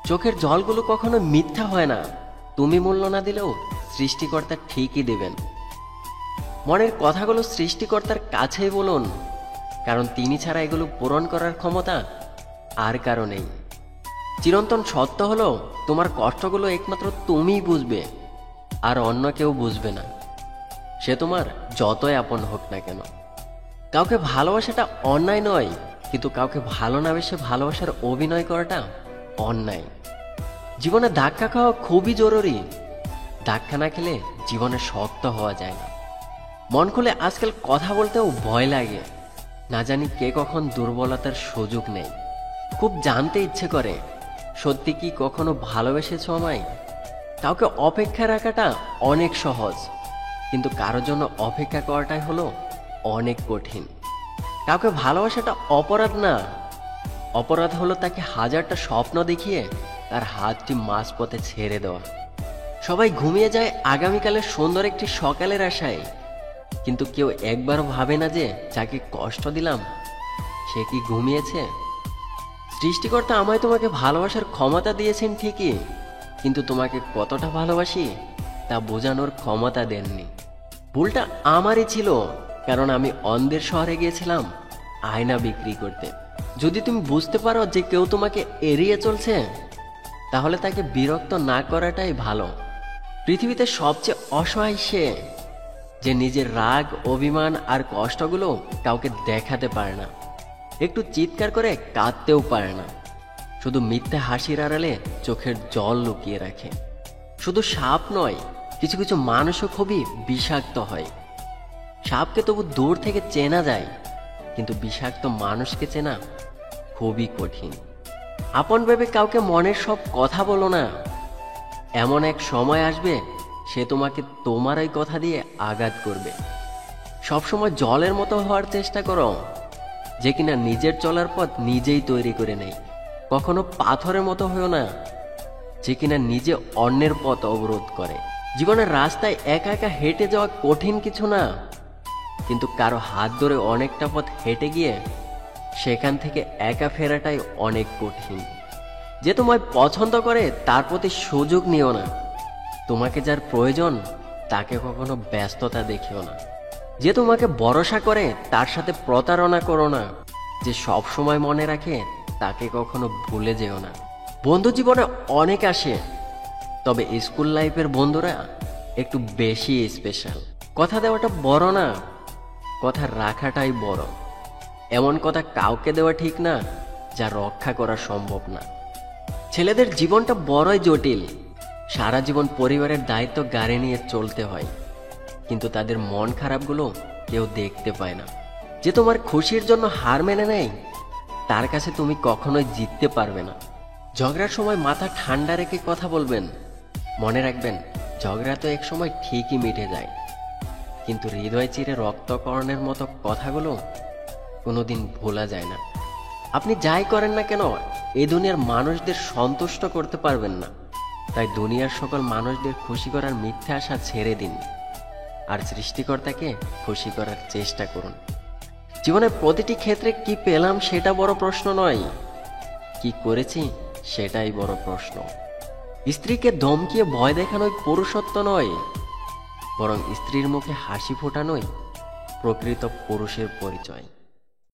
চোখের জলগুলো কখনো মিথ্যা হয় না। তুমি মূল্য না দিলেও সৃষ্টিকর্তা ঠিকই দেবেন। মনের কথাগুলো সৃষ্টিকর্তার কাছেই বলুন, কারণ তিনি ছাড়া এগুলো পূরণ করার ক্ষমতা আর কারো নেই। চিরন্তন সত্য হলো, তোমার কষ্টগুলো একমাত্র তুমিই বুঝবে, আর অন্য কেউ বুঝবে না, সে তোমার যতই আপন হোক না কেন। কাউকে ভালোবাসাটা অন্যায় নয়, কিন্তু কাউকে ভালো না বেসে ভালোবাসার অভিনয় করাটা অন্যায়। জীবনে ধাক্কা খাওয়া খুবই জরুরি। ধাক্কা না খেলে জীবনে শক্ত হওয়া যায় না। মন খুলে আজকাল কথা বলতেও ভয় লাগে। না জানি কে কখন দুর্বলতার সুযোগ নেই। খুব জানতে ইচ্ছে করে, সত্যি কি কখনো ভালোবেসেছ আমায়? কাউকে অপেক্ষা রাখাটা অনেক সহজ, কিন্তু কারোর জন্য অপেক্ষা করাটাই হলো অনেক কঠিন। কাউকে ভালোবাসাটা অপরাধ না, অপরাধ হলো তাকে হাজারটা স্বপ্ন দেখিয়ে তার হাতটি মাঝপথে ছেড়ে দেওয়া। সবাই ঘুমিয়ে যায় আগামীকালের সুন্দর একটি সকালের আশায়, কিন্তু কেউ একবারও ভাবে না যে যাকে কষ্ট দিলাম সে কি ঘুমিয়েছে। সৃষ্টিকর্তা আমায় তোমাকে ভালোবাসার ক্ষমতা দিয়েছেন ঠিকই, কিন্তু তোমাকে কতটা ভালোবাসি তা বোঝানোর ক্ষমতা দেননি। ভুলটা আমারই ছিল, কারণ আমি অন্ধের শহরে গিয়েছিলাম আয়না বিক্রি করতে। যদি তুমি বুঝতে পারো যে কেউ তোমাকে এড়িয়ে চলছে, তাহলে তাকে বিরক্ত না করাটাই ভালো। পৃথিবীতে সবচেয়ে অসহায় সে, যে নিজের রাগ, অভিমান আর কষ্টগুলো কাউকে দেখাতে পারে না, একটু চিৎকার করে কাঁদতেও পারে না, শুধু মিথ্যে হাসির আড়ালে চোখের জল লুকিয়ে রাখে। শুধু সাপ নয়, কিছু কিছু মানুষও খুবই বিষাক্ত হয়। সাপকে তবু দূর থেকে চেনা যায়, কিন্তু বিষাক্ত মানুষকে চেনা খুবই কঠিন। আপন ভেবে কাউকে মনের সব কথা বলো না। এমন এক সময় আসবে সে তোমাকে তোমার ওই কথা দিয়ে আঘাত করবে। সবসময় জলের মতো হওয়ার চেষ্টা করো, যে কিনা নিজের চলার পথ নিজেই তৈরি করে নেয়। কখনো পাথরের মতো হয়েও না, যে কিনা নিজে অন্যের পথ অবরোধ করে। জীবনের রাস্তায় একা একা হেঁটে যাওয়া কঠিন কিছু না, কিন্তু কারো হাত ধরে অনেকটা পথ হেঁটে গিয়ে সেখান থেকে একা ফেরাটাই অনেক কঠিন। যে তোমায় পছন্দ করে তার প্রতি সুযোগ নিও না। তোমাকে যার প্রয়োজন তাকে কখনো ব্যস্ততা দেখিও না। যে তোমাকে ভরসা করে তার সাথে প্রতারণা করো না। যে সব সময় মনে রাখে তাকে কখনো ভুলে যেও না। বন্ধু জীবনে অনেক আসে, তবে স্কুল লাইফের বন্ধুরা একটু বেশি স্পেশাল। কথা দেওয়াটা বড় না, কথা রাখাটাই বড়। এমন কথা কাউকে দেওয়া ঠিক না যা রক্ষা করা সম্ভব না। ছেলেদের জীবনটা বড়ই জটিল। সারা জীবন পরিবারের দায়িত্ব গাড়ি নিয়ে চলতে হয়, কিন্তু তাদের মন খারাপগুলো কেউ দেখতে পায় না। যে তোমার খুশির জন্য হার মেনে নেয়, তার কাছে তুমি কখনোই জিততে পারবে না। ঝগড়ার সময় মাথা ঠান্ডা রেখে কথা বলবেন। মনে রাখবেন, ঝগড়া তো এক সময় ঠিকই মিটে যায়, কিন্তু হৃদয় চিরে রক্তকরণের মতো কথাগুলো কোনোদিন ভোলা যায় না। আপনি যাই করেন না কেন, এই দুনিয়ার মানুষদের সন্তুষ্ট করতে পারবেন না। তাই দুনিয়ার সকল মানুষদের খুশি করার মিথ্যা আশা ছেড়ে দিন, আর সৃষ্টিকর্তাকে খুশি করার চেষ্টা করুন। জীবনের প্রতিটি ক্ষেত্রে কি পেলাম সেটা বড় প্রশ্ন নয়, কি করেছি সেটাই বড় প্রশ্ন। স্ত্রীকে ধমকিয়ে ভয় দেখানোই পুরুষত্ব নয়, বরং স্ত্রীর মুখে হাসি ফোটানোই প্রকৃত পুরুষের পরিচয়।